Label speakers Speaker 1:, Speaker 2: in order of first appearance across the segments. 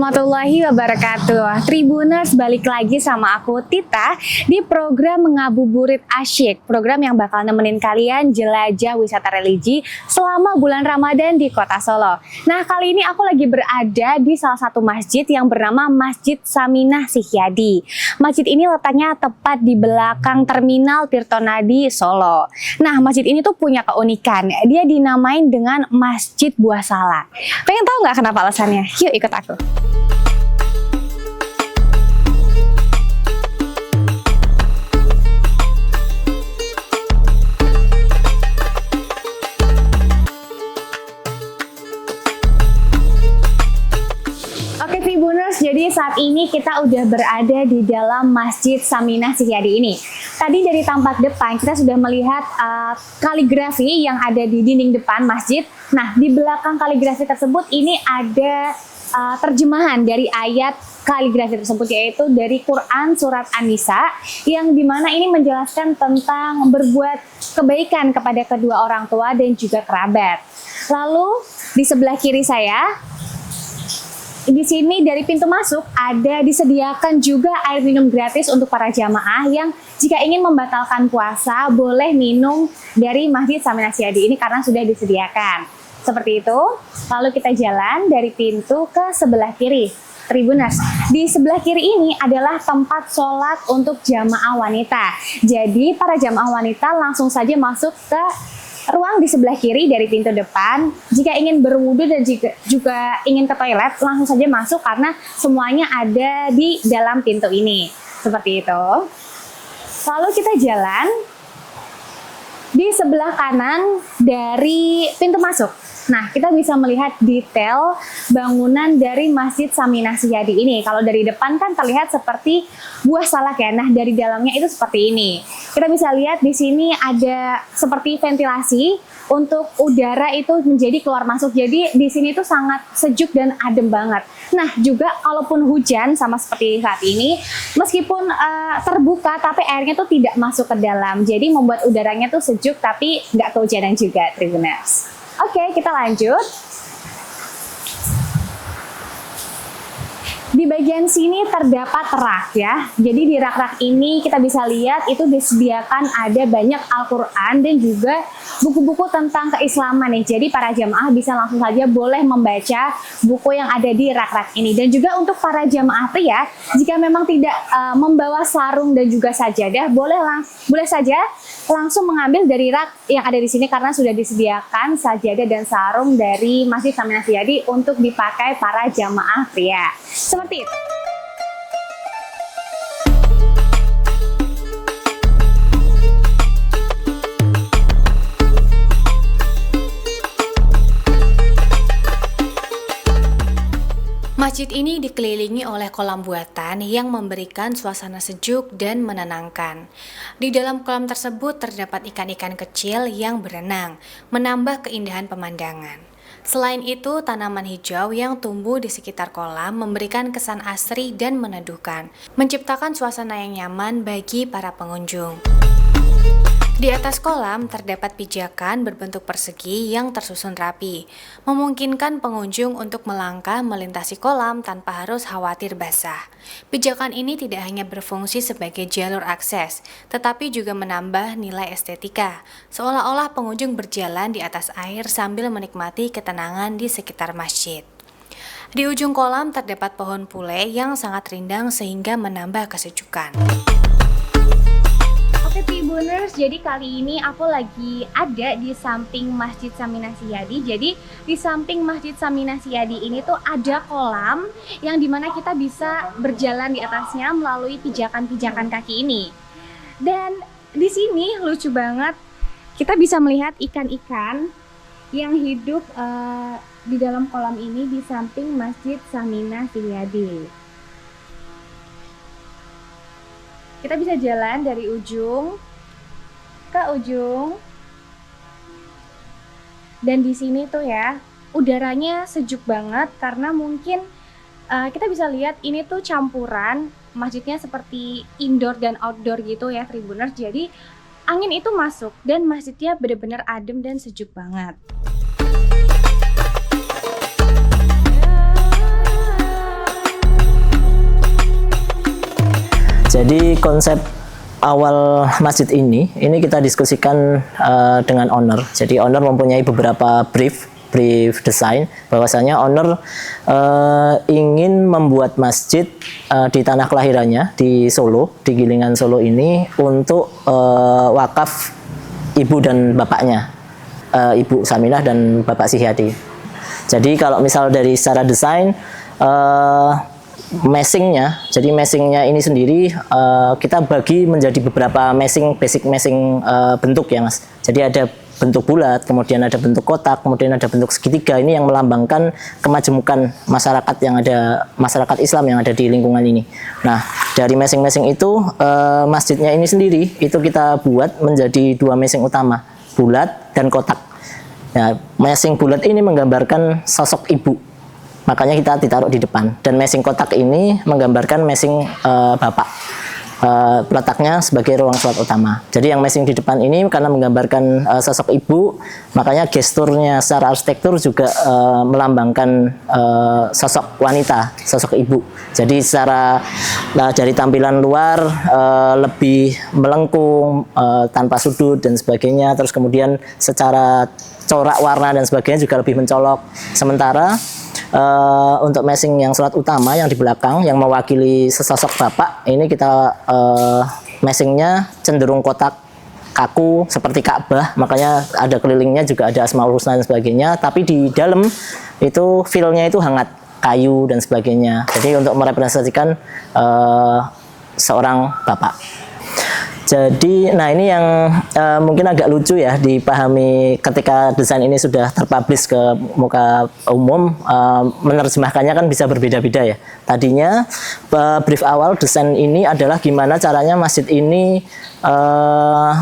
Speaker 1: warahmatullahi wabarakatuh. Tribuners, balik lagi sama aku Tita di program Mengabuburit Asyik, program yang bakal nemenin kalian jelajah wisata religi selama bulan Ramadan di Kota Solo. Nah, kali ini aku lagi berada di salah satu masjid yang bernama Masjid Saminah Sihyadi. Masjid ini letaknya tepat di belakang Terminal Tirtonadi Solo. Nah, masjid ini tuh punya keunikan. Dia dinamain dengan Masjid Buah Salak. Pengen tahu nggak kenapa alasannya? Yuk ikut aku. Oke Tribuners, jadi saat ini kita udah berada di dalam Masjid Saminah Sihyadi ini. Tadi dari tampak depan kita sudah melihat kaligrafi yang ada di dinding depan masjid. Nah, di belakang kaligrafi tersebut ini ada terjemahan dari ayat kaligrafi tersebut, yaitu dari Quran Surat An-Nisa, yang dimana ini menjelaskan tentang berbuat kebaikan kepada kedua orang tua dan juga kerabat. Lalu di sebelah kiri saya, di sini dari pintu masuk ada disediakan juga air minum gratis untuk para jamaah yang jika ingin membatalkan puasa boleh minum dari Masjid Saminah Sihyadi ini karena sudah disediakan. Seperti itu. Lalu kita jalan dari pintu ke sebelah kiri. Tribuners, di sebelah kiri ini adalah tempat sholat untuk jamaah wanita. Jadi para jamaah wanita langsung saja masuk ke ruang di sebelah kiri dari pintu depan. Jika ingin berwudu dan juga ingin ke toilet, langsung saja masuk karena semuanya ada di dalam pintu ini. Seperti itu. Lalu kita jalan di sebelah kanan dari pintu masuk. Nah, kita bisa melihat detail bangunan dari Masjid Saminah Sihyadi ini. Kalau dari depan kan terlihat seperti buah salak ya. Nah, dari dalamnya itu seperti ini. Kita bisa lihat di sini ada seperti ventilasi untuk udara itu menjadi keluar masuk. Jadi di sini tuh sangat sejuk dan adem banget. Nah, juga kalaupun hujan sama seperti saat ini, meskipun terbuka tapi airnya tuh tidak masuk ke dalam. Jadi membuat udaranya tuh sejuk tapi nggak kehujanan juga, Tribuners. Oke, kita lanjut. Di bagian sini terdapat rak ya. Jadi di rak-rak ini kita bisa lihat itu disediakan ada banyak Al-Quran dan juga buku-buku tentang keislaman nih. Jadi para jamaah bisa langsung saja boleh membaca buku yang ada di rak-rak ini. Dan juga untuk para jamaah pria, jika memang tidak membawa sarung dan juga sajadah, boleh saja langsung mengambil dari rak yang ada di sini karena sudah disediakan sajadah dan sarung dari Masjid Saminah Sihyadi untuk dipakai para jamaah pria. Seperti itu. Masjid ini dikelilingi oleh kolam buatan yang memberikan suasana sejuk dan menenangkan. Di dalam kolam tersebut terdapat ikan-ikan kecil yang berenang, menambah keindahan pemandangan. Selain itu, tanaman hijau yang tumbuh di sekitar kolam memberikan kesan asri dan meneduhkan, menciptakan suasana yang nyaman bagi para pengunjung. Di atas kolam terdapat pijakan berbentuk persegi yang tersusun rapi, memungkinkan pengunjung untuk melangkah melintasi kolam tanpa harus khawatir basah. Pijakan ini tidak hanya berfungsi sebagai jalur akses, tetapi juga menambah nilai estetika, seolah-olah pengunjung berjalan di atas air sambil menikmati ketenangan di sekitar masjid. Di ujung kolam terdapat pohon pule yang sangat rindang sehingga menambah kesejukan. Tribuners, jadi kali ini aku lagi ada di samping Masjid Saminah Sihyadi. Jadi di samping Masjid Saminah Sihyadi ini tuh ada kolam yang dimana kita bisa berjalan di atasnya melalui pijakan-pijakan kaki ini. Dan di sini lucu banget, kita bisa melihat ikan-ikan yang hidup di dalam kolam ini di samping Masjid Saminah Sihyadi. Kita bisa jalan dari ujung ke ujung. Dan di sini tuh ya, udaranya sejuk banget karena mungkin kita bisa lihat ini tuh campuran masjidnya seperti indoor dan outdoor gitu ya, Tribuners. Jadi angin itu masuk dan masjidnya benar-benar adem dan sejuk banget.
Speaker 2: Jadi konsep awal masjid ini kita diskusikan dengan owner. Jadi owner mempunyai beberapa brief desain, bahwasanya owner ingin membuat masjid di tanah kelahirannya di Solo, di Gilingan Solo ini untuk wakaf ibu dan bapaknya, Ibu Saminah dan Bapak Sihyadi. Jadi kalau misal dari secara desain, meshingnya ini sendiri kita bagi menjadi beberapa basic meshing bentuk ya Mas. Jadi ada bentuk bulat, kemudian ada bentuk kotak, kemudian ada bentuk segitiga. Ini yang melambangkan kemajemukan masyarakat Islam yang ada di lingkungan ini. Nah, dari meshing itu masjidnya ini sendiri itu kita buat menjadi 2 meshing utama, bulat dan kotak. Nah, meshing bulat ini menggambarkan sosok ibu, makanya kita ditaruh di depan. Dan meshing kotak ini menggambarkan meshing bapak, letaknya sebagai ruang sholat utama. Jadi yang meshing di depan ini karena menggambarkan sosok ibu, makanya gesturnya secara arsitektur juga melambangkan sosok wanita, sosok ibu. Jadi secara dari tampilan luar lebih melengkung, tanpa sudut dan sebagainya. Terus kemudian secara corak warna dan sebagainya juga lebih mencolok. Sementara untuk meshing yang sholat utama yang di belakang yang mewakili sesosok bapak ini kita meshingnya cenderung kotak kaku seperti Ka'bah, makanya ada kelilingnya juga ada Asmaul Husna dan sebagainya, tapi di dalam itu feel-nya itu hangat, kayu dan sebagainya. Jadi untuk merepresentasikan seorang bapak. Jadi, nah ini yang mungkin agak lucu ya dipahami ketika desain ini sudah terpublish ke muka umum, menerjemahkannya kan bisa berbeda-beda ya. Tadinya brief awal desain ini adalah gimana caranya masjid ini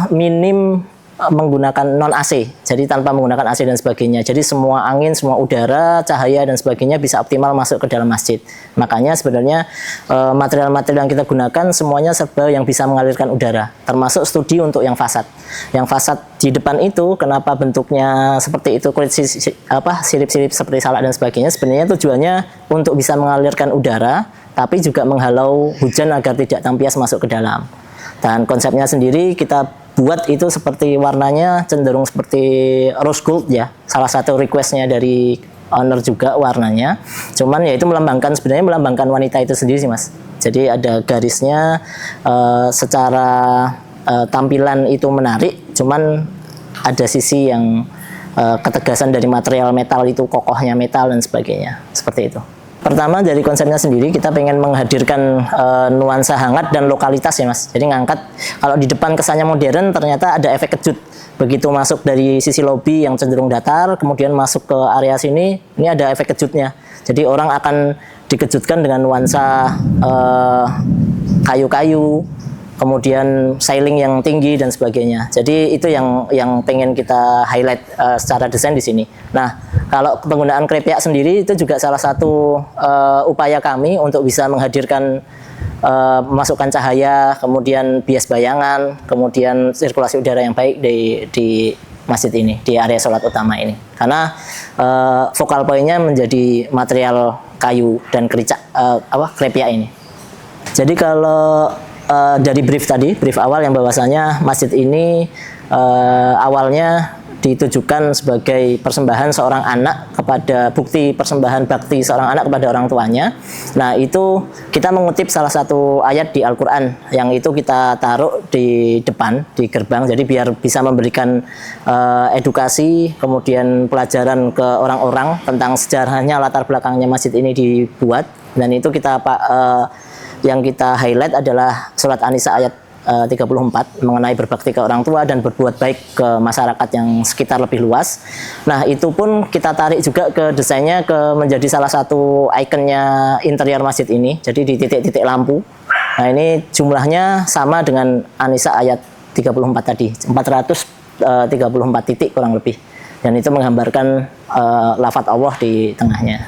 Speaker 2: minim menggunakan non AC, jadi tanpa menggunakan AC dan sebagainya. Jadi semua angin, semua udara, cahaya dan sebagainya bisa optimal masuk ke dalam masjid. Makanya sebenarnya material-material yang kita gunakan semuanya serba yang bisa mengalirkan udara, termasuk studi untuk yang fasad. Yang fasad di depan itu kenapa bentuknya seperti itu, kulit sirip-sirip seperti salak dan sebagainya, sebenarnya tujuannya untuk bisa mengalirkan udara, tapi juga menghalau hujan agar tidak tampias masuk ke dalam. Dan konsepnya sendiri kita buat itu seperti warnanya cenderung seperti rose gold ya. Salah satu requestnya dari owner juga warnanya. Cuman ya itu sebenarnya melambangkan wanita itu sendiri sih Mas. Jadi ada garisnya, secara tampilan itu menarik. Cuman ada sisi yang ketegasan dari material metal itu, kokohnya metal dan sebagainya. Seperti itu. Pertama dari konsepnya sendiri kita pengen menghadirkan nuansa hangat dan lokalitas ya Mas. Jadi ngangkat kalau di depan kesannya modern, ternyata ada efek kejut. Begitu masuk dari sisi lobi yang cenderung datar, kemudian masuk ke area sini, ini ada efek kejutnya. Jadi orang akan dikejutkan dengan nuansa kayu-kayu, kemudian sailing yang tinggi dan sebagainya. Jadi itu yang pengen kita highlight secara desain di sini. Nah, kalau penggunaan krepiak sendiri itu juga salah satu upaya kami untuk bisa menghadirkan memasukkan cahaya, kemudian bias bayangan, kemudian sirkulasi udara yang baik di masjid ini, di area sholat utama ini. Karena focal point-nya menjadi material kayu dan krepiak ini. Jadi kalau dari brief awal yang bahwasanya masjid ini awalnya ditujukan sebagai persembahan seorang anak kepada bukti persembahan bakti seorang anak kepada orang tuanya. Nah, itu kita mengutip salah satu ayat di Al-Qur'an yang itu kita taruh di depan, di gerbang, jadi biar bisa memberikan edukasi, kemudian pelajaran ke orang-orang tentang sejarahnya, latar belakangnya masjid ini dibuat. Dan itu yang kita highlight adalah surat An-Nisa ayat 34 mengenai berbakti ke orang tua dan berbuat baik ke masyarakat yang sekitar lebih luas. Nah, itu pun kita tarik juga ke desainnya menjadi salah satu ikonnya interior masjid ini. Jadi di titik-titik lampu. Nah, ini jumlahnya sama dengan An-Nisa ayat 34 tadi, 434 titik kurang lebih. Dan itu menggambarkan lafadz Allah di tengahnya.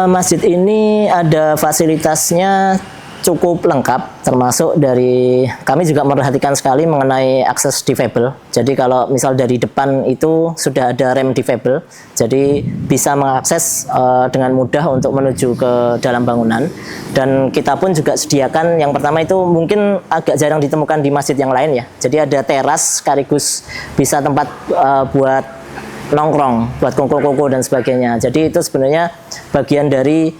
Speaker 2: Masjid ini ada fasilitasnya cukup lengkap, termasuk dari kami juga memperhatikan sekali mengenai akses difabel. Jadi kalau misal dari depan itu sudah ada rem difabel, jadi bisa mengakses dengan mudah untuk menuju ke dalam bangunan. Dan kita pun juga sediakan, yang pertama itu mungkin agak jarang ditemukan di masjid yang lain ya. Jadi ada teras sekaligus bisa tempat buat nongkrong, buat kumpul-kumpul dan sebagainya. Jadi itu sebenarnya bagian dari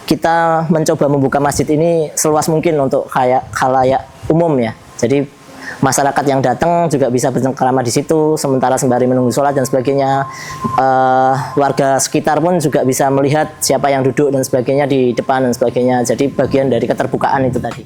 Speaker 2: kita mencoba membuka masjid ini seluas mungkin untuk khalayak umum ya. Jadi masyarakat yang datang juga bisa bercengkrama di situ, sementara sembari menunggu sholat dan sebagainya. Warga sekitar pun juga bisa melihat siapa yang duduk dan sebagainya di depan dan sebagainya. Jadi bagian dari keterbukaan itu tadi.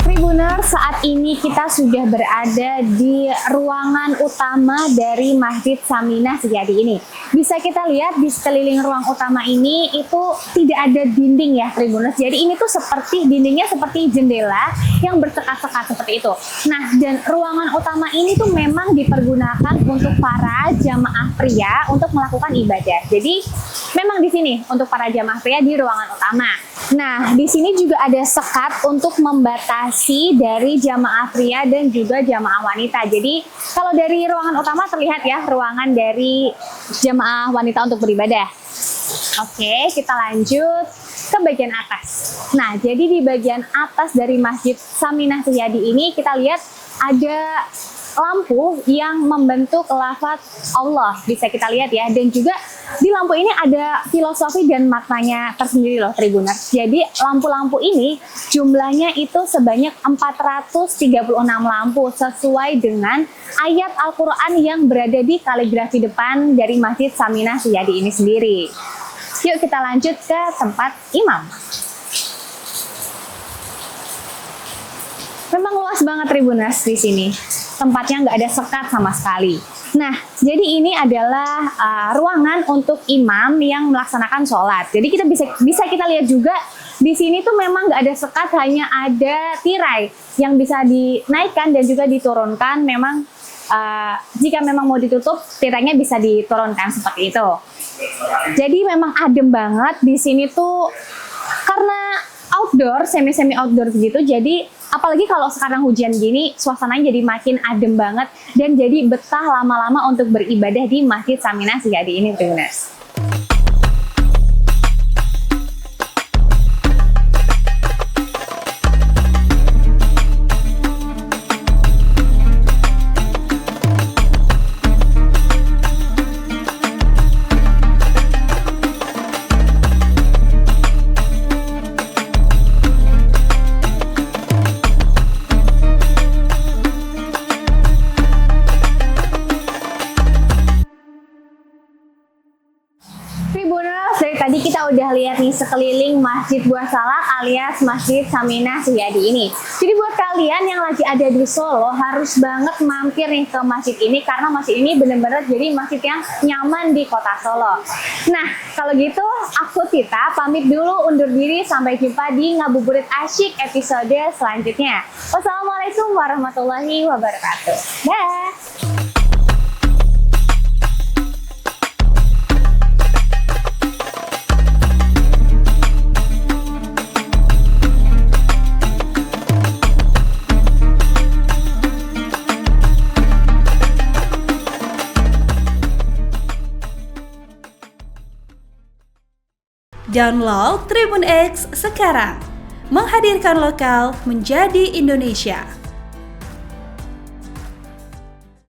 Speaker 1: Tribuners, saat ini kita sudah berada di ruangan utama dari Masjid Saminah Setiadi ini. Bisa kita lihat di sekeliling ruang utama ini itu tidak ada dinding ya Tribuners. Jadi ini tuh seperti dindingnya seperti jendela yang bersekat-sekat seperti itu. Nah, dan ruangan utama ini tuh memang dipergunakan untuk para jamaah pria untuk melakukan ibadah. Jadi memang di sini untuk para jamaah pria di ruangan utama. Nah, di sini juga ada sekat untuk membatasi dari jamaah pria dan juga jamaah wanita. Jadi kalau dari ruangan utama terlihat ya ruangan dari jamaah wanita untuk beribadah. Oke, kita lanjut ke bagian atas. Nah, jadi di bagian atas dari Masjid Saminah Setiadi ini kita lihat ada lampu yang membentuk lafaz Allah, bisa kita lihat ya. Dan juga di lampu ini ada filosofi dan maknanya tersendiri loh Tribuners. Jadi lampu-lampu ini jumlahnya itu sebanyak 436 lampu sesuai dengan ayat Al-Quran yang berada di kaligrafi depan dari Masjid Saminah Setiadi ini sendiri. Yuk kita lanjut ke tempat imam. Memang luas banget Tribuners di sini. Tempatnya nggak ada sekat sama sekali. Nah, jadi ini adalah ruangan untuk imam yang melaksanakan sholat. Jadi kita bisa kita lihat juga di sini tuh memang nggak ada sekat, hanya ada tirai yang bisa dinaikkan dan juga diturunkan. Memang jika memang mau ditutup, tirainya bisa diturunkan seperti itu. Jadi memang adem banget di sini tuh karena outdoor, semi outdoor begitu. Jadi apalagi kalau sekarang hujan gini, suasananya jadi makin adem banget dan jadi betah lama-lama untuk beribadah di Masjid Saminah Setiadi ini, Tribuners. Tribuners, dari tadi kita udah lihat nih sekeliling Masjid Buah Salak alias Masjid Saminah Setiadi ini. Jadi buat kalian yang lagi ada di Solo harus banget mampir nih ke masjid ini karena masjid ini bener-bener jadi masjid yang nyaman di kota Solo. Nah, kalau gitu aku Tita pamit dulu, undur diri, sampai jumpa di Ngabuburit Asyik episode selanjutnya. Wassalamualaikum warahmatullahi wabarakatuh. Dah.
Speaker 3: Download Tribun X sekarang, menghadirkan lokal menjadi Indonesia.